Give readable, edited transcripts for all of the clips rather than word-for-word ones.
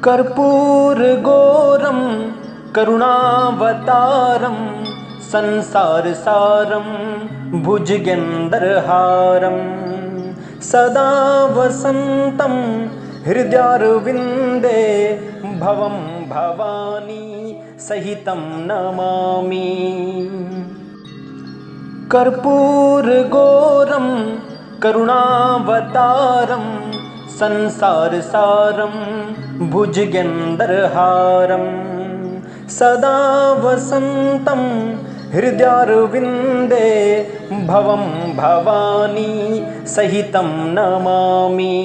कर्पूरगौरं करुणावतारं संसारसारं भुजगेन्द्रहारं सदा वसन्तं हृदयारविन्दे भवं भवानी सहितं नमामि। कर्पूरगौरं करुणावतारं संसारसारं भुजगेन्द्रहारं सदा वसन्तं हृदयारविन्दे भवं भवानी सहितं नमामि।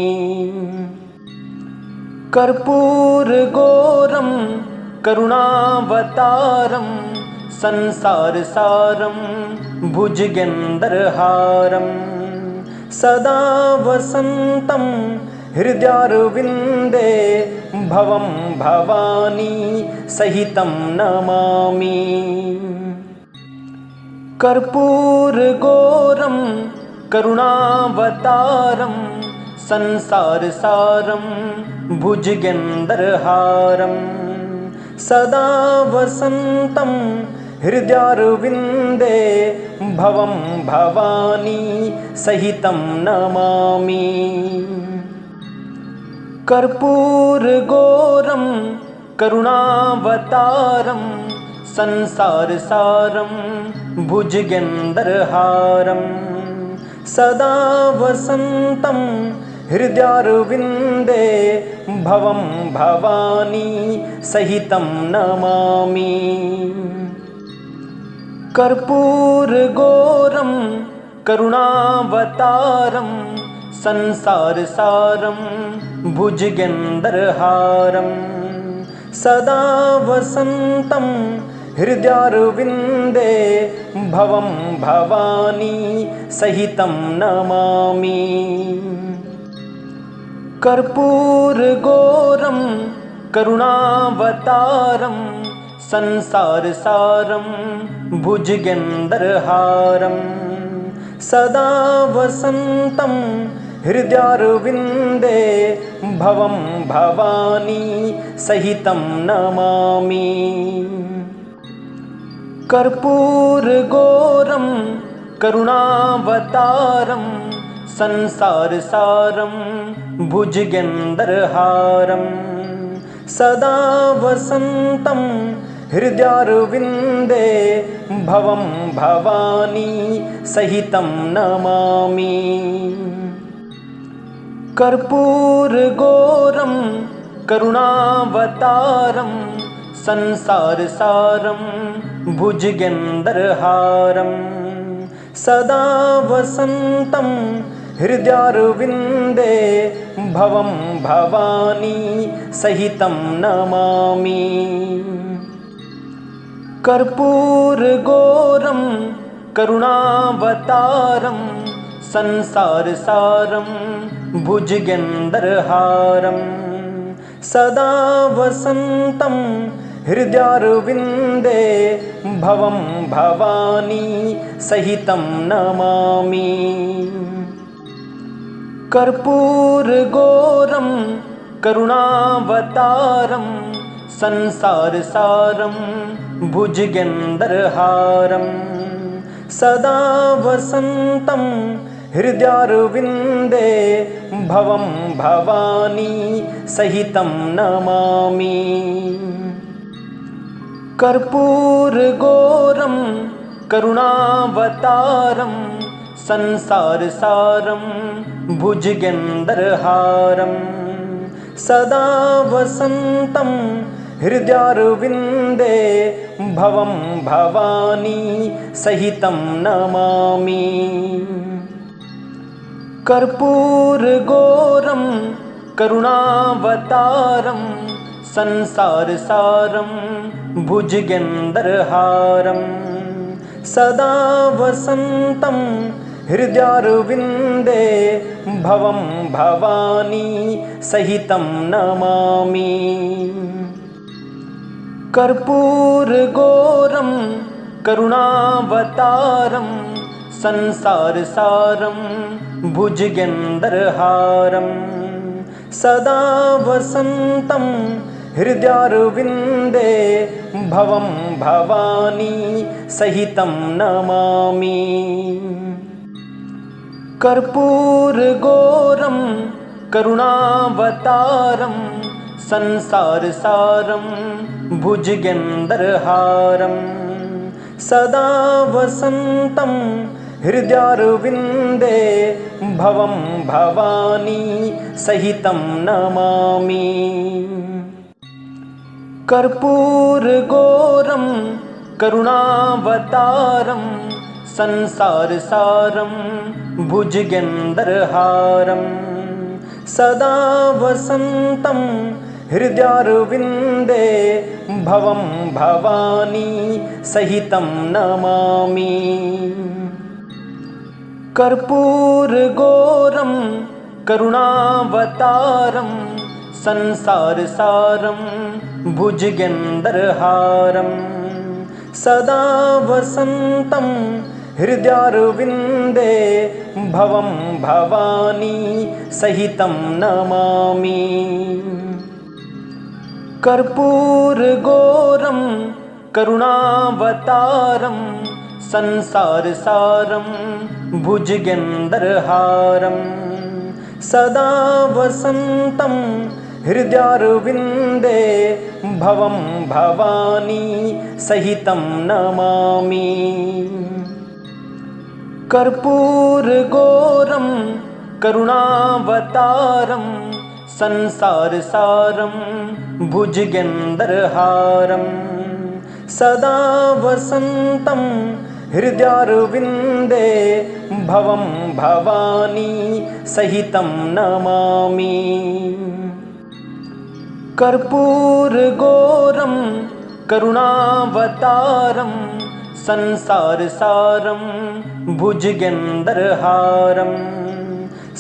कर्पूरगौरं करुणावतारं संसारसारं भुजगेन्द्रहारं सदा वसन्तं हृदयारविन्दे भवं भवानी सहितं नमामि। कर्पूरगौरं करुणावतारं संसारसारं भुजगेन्द्रहारं सदा वसन्तं हृदयारविन्दे भवं भवानी सहितं नमामि। कर्पूरगौरं करुणावतारं संसारसारं भुजगेन्द्रहारं सदा वसन्तं हृदयारविन्दे भवं भवानी सहितं नमामि। कर्पूरगौरं करुणावतारं संसारसारं भुजगेन्द्रहारं सदा वसन्तं हृदयारविन्दे भवं भवानी सहितं नमामि। कर्पूरगौरं करुणावतारं संसारसारं भुजगेन्द्रहारं सदा वसन्तं हृदयारविन्दे भवं भवानी सहितं नमामि। कर्पूरगौरं करुणावतारं संसारसारं भुजगेन्द्रहारं सदा वसन्तं हृदयारविन्दे भवं भवानी सहितं नमामि। कर्पूरगौरं करुणावतारं संसारसारं भुजगेन्द्रहारं सदा वसन्तं हृदयारविन्दे भवं भवानी सहितं नमामि। कर्पूरगौरं करुणावतारं संसारसारं भुजगेन्द्रहारं सदा वसन्तं हृदयारविन्दे भवं भवानी सहितं नमामि। कर्पूरगौरं करुणावतारं संसारसारं भुजगेन्द्रहारं सदा वसन्तं हृदयारविन्दे भवं भवानी सहितं नमामि। कर्पूरगौरं करुणावतारं संसारसारं भुजगेन्द्रहारं सदा वसन्तं हृदयारविन्दे भवं भवानी सहितं नमामि। कर्पूरगौरं करुणावतारं संसारसारं भुजगेन्द्रहारं सदा वसन्तं हृदयारविन्दे भवं भवानी सहितं नमामि। कर्पूरगौरं करुणावतारं संसारसारं भुजगेन्द्रहारं सदा वसन्तं हृदयारविन्दे भवं भवानी सहितं नमामि। कर्पूरगौरं करुणावतारं संसारसारं भुजगेन्द्रहारं सदा वसन्तं हृदयारविन्दे भवं भवानी सहितं नमामि। कर्पूरगौरं करुणावतारं संसारसारं भुजगेन्द्रहारं सदा वसन्तं हृदयारविन्दे भवं भवानी सहितं नमामि। कर्पूरगौरं करुणावतारं संसारसारं भुजगेन्द्रहारं सदा वसन्तं हृदयारविन्दे भवं भवानी सहितं नमामि। कर्पूरगौरं करुणावतारं संसारसारं भुजगेन्द्रहारं सदा वसन्तं हृदयारविन्दे भवं भवानी सहितं नमामि। कर्पूरगौरं करुणावतारं संसारसारं भुजगेन्द्रहारं सदा वसन्तं हृदयारविन्दे भवं भवानी सहितं नमामि। कर्पूरगौरं करुणावतारं संसारसारं भुजगेन्द्रहारं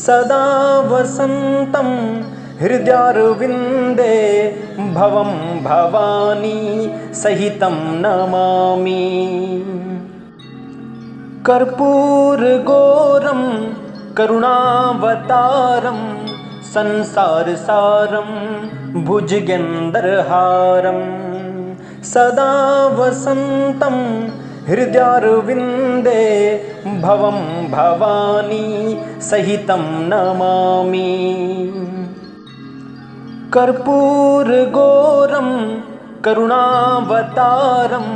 सदा वसन्तं हृदयारविन्दे भवं भवानी सहितं नमामि। कर्पूरगौरं करुणावतारं संसारसारं भुजगेन्द्रहारं सदा वसन्तं हृदयारविन्दे भवं भवानी सहितं नमामि। कर्पूरगौरं करुणावतारं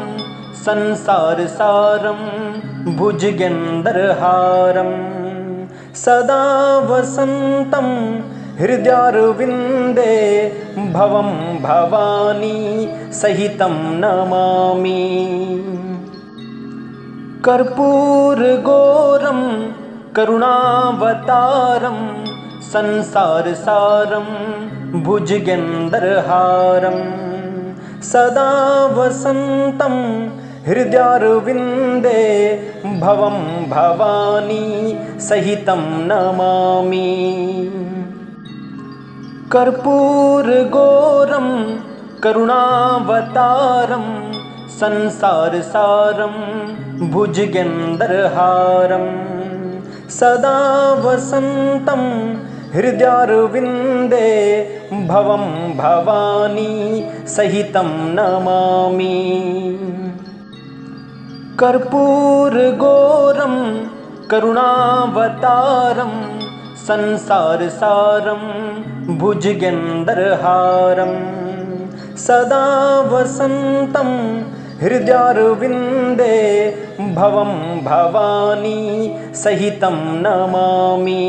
संसारसारं भुजगेन्द्रहारं सदा वसन्तं हृदयारविन्दे भवं भवानी सहितं नमामि। कर्पूरगौरं करुणावतारं संसारसारं भुजगेन्द्रहारं सदा वसन्तं हृदयारविन्दे भवं भवानी सहितं नमामि। कर्पूरगौरं करुणावतारं संसारसारं भुजगेन्द्रहारं सदा वसन्तं हृदयारविन्दे भवं भवानी सहितं नमामि। कर्पूरगौरं करुणावतारं संसारसारं भुजगेन्द्रहारं सदा वसन्तं हृदयारविन्दे भवं भवानी सहितं नमामि।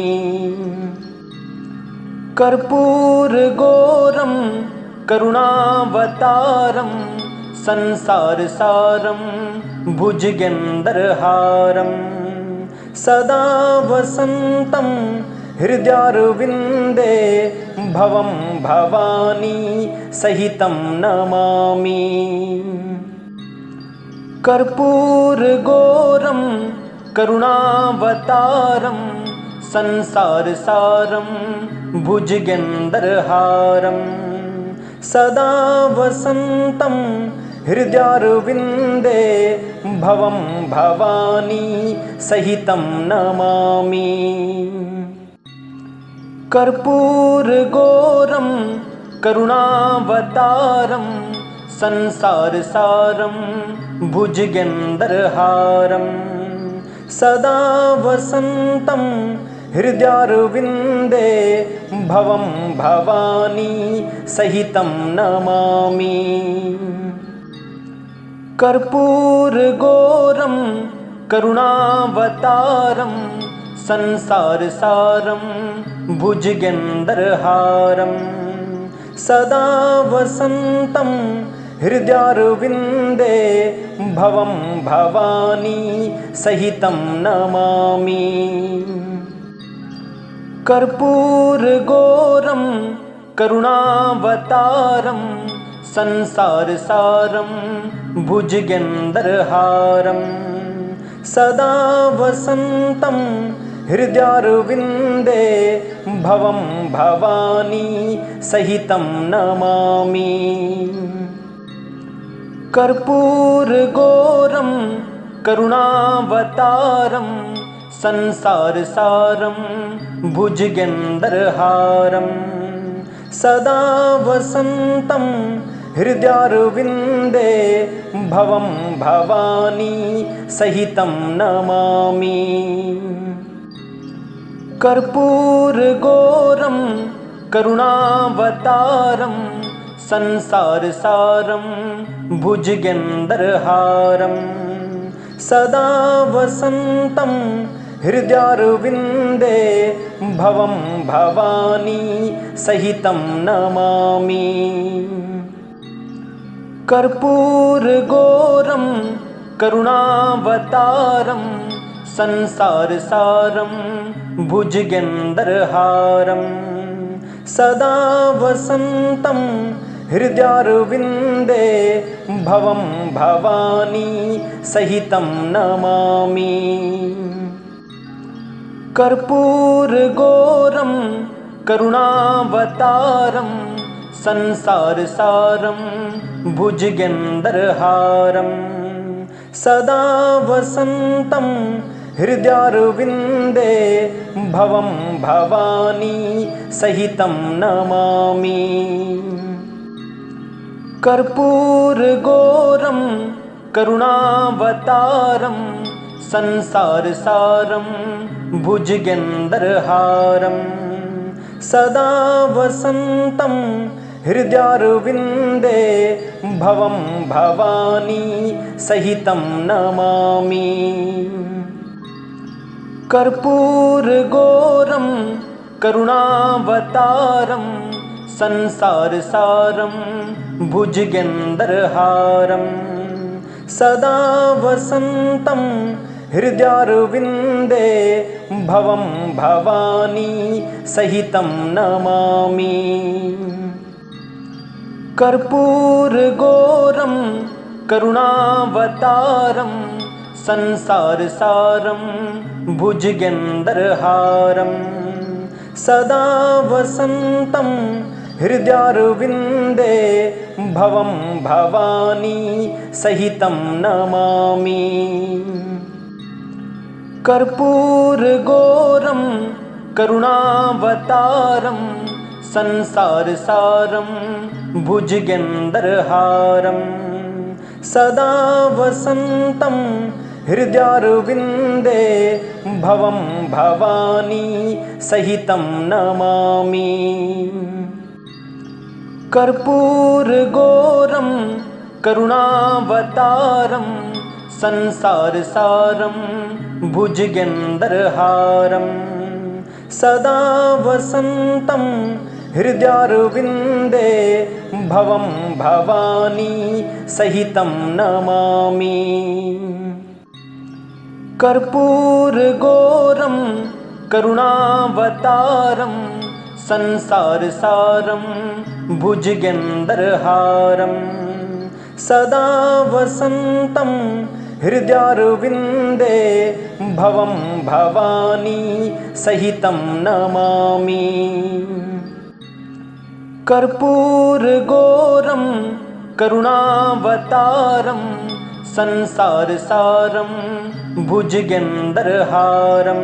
कर्पूरगौरं करुणावतारं संसारसारं भुजगेन्द्रहारं सदा वसन्तं हृदयारविन्दे भवं भवानी सहितं नमामि। कर्पूरगौरं करुणावतारं संसारसारं भुजगेन्द्रहारं सदा वसन्तं हृदयारविन्दे भवं भवानी सहितं नमामि। कर्पूरगौरं करुणावतारं संसारसारं भुजगेन्द्रहारं सदा वसन्तं हृदयारविन्दे भवं भवानी सहितं नमामि। कर्पूरगौरं करुणावतारं संसारसारं भुजगेन्द्रहारं सदा वसन्तं हृदयारविन्दे भवं भवानी सहितं नमामि। कर्पूरगौरं करुणावतारं संसारसारं भुजगेन्द्रहारं सदा वसन्तं हृदयारविन्दे भवं भवानी सहितं नमामि। कर्पूरगौरं करुणावतारं संसारसारं भुजगेन्द्रहारं सदा वसन्तं हृदयारविन्दे भवं भवानी सहितं नमामि। कर्पूरगौरं करुणावतारं संसारसारं भुजगेन्द्रहारं सदा वसन्तं हृदयारविन्दे भवं भवानी सहितं नमामि। कर्पूरगौरं करुणावतारं संसारसारं भुजगेन्द्रहारं सदा वसन्तं हृदयारविन्दे भवं भवानी सहितं नमामि। कर्पूरगौरं करुणावतारं संसारसारं भुजगेन्द्रहारं सदा वसन्तं हृदयारविन्दे भवं भवानी सहितं नमामि। कर्पूरगौरं करुणावतारं संसारसारं भुजगेन्द्रहारं सदा वसन्तं हृदयारविन्दे भवं भवानी सहितं नमामि। कर्पूरगौरं करुणावतारं संसारसारं भुजगेन्द्रहारं सदा वसन्तं हृदयारविन्दे भवं भवानी सहितं नमामि। कर्पूरगौरं करुणावतारं संसारसारं भुजगेन्द्रहारं सदा वसन्तं हृदयारविन्दे भवं भवानी सहितं नमामि। कर्पूरगौरं करुणावतारं संसारसारं भुजगेन्द्रहारं सदा वसन्तं हृदयारविन्दे भवं भवानी सहितं नमामि। कर्पूरगौरं करुणावतारं संसारसारं भुजगेन्द्रहारं सदा वसन्तं हृदयारविन्दे भवं भवानी सहितं नमामि। कर्पूरगौरं करुणावतारं संसारसारं भुजगेन्द्रहारं सदा वसन्तं हृदयारविन्दे भवं भवानी सहितं नमामि। कर्पूरगौरं करुणावतारं संसारसारं भुजगेन्द्रहारं